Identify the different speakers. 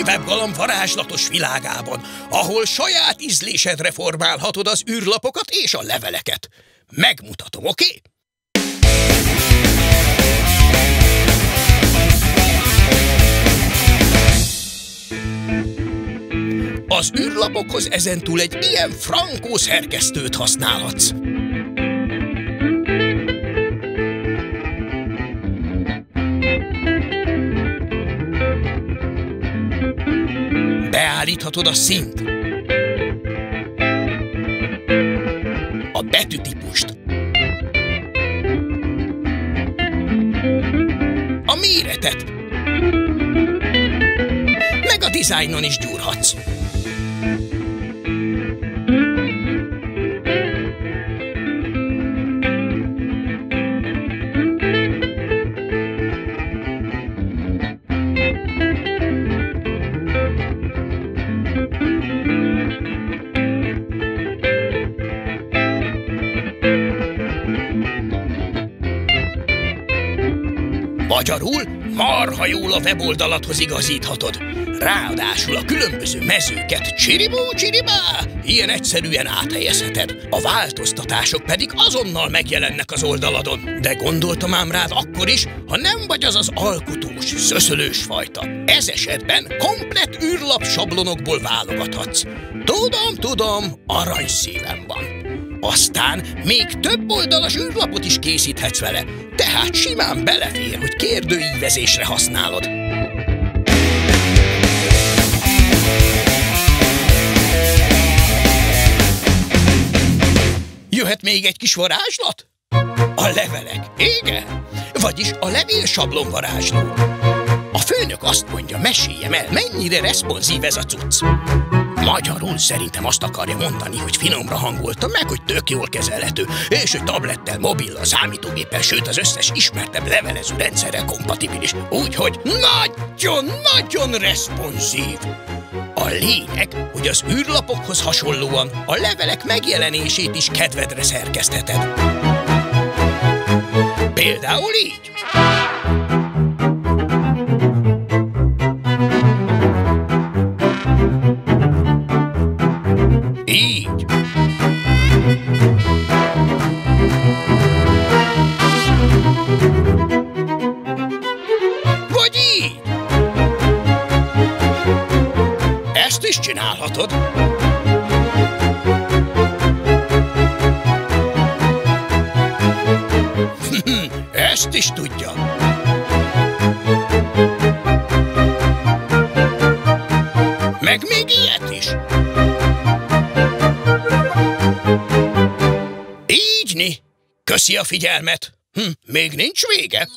Speaker 1: webgalamb varázslatos világában, ahol saját ízlésedre formálhatod az űrlapokat és a leveleket. Megmutatom, oké? Az űrlapokhoz ezentúl egy ilyen frankó szerkesztőt használhatsz. Beállíthatod a színt, a betűtípust, a méretet, meg a dizájnon is gyúrhatsz. Magyarul marha jól a weboldalathoz igazíthatod. Ráadásul a különböző mezőket csiribó-csiribá ilyen egyszerűen áthelyezheted. A változtatások pedig azonnal megjelennek az oldaladon. De gondoltam ám rád akkor is, ha nem vagy az alkotós, szöszölős fajta. Ez esetben komplett űrlap sablonokból válogathatsz. Tudom, aranyszívem van. Aztán még több oldalas űrlapot is készíthetsz vele, tehát simán belefér, hogy kérdőívezésre használod. Jöhet még egy kis varázslat? A levelek, igen? Vagyis a levélsablon varázsló. A főnök azt mondja, meséljem el, mennyire reszponszív ez a cucc. Magyarul szerintem azt akarja mondani, hogy finomra hangolta meg, hogy tök jól kezelhető, és hogy tablettel, mobillal, számítógéppel, sőt az összes ismertebb levelező rendszerrel kompatibilis. Úgyhogy nagyon-nagyon reszponszív. A lényeg, hogy az űrlapokhoz hasonlóan a levelek megjelenését is kedvedre szerkesztheted. Például így. Így. Vagy így. Ezt is csinálhatod. Ezt is tudja. Meg még ilyet is. Ígyni. Köszi a figyelmet. Még nincs vége.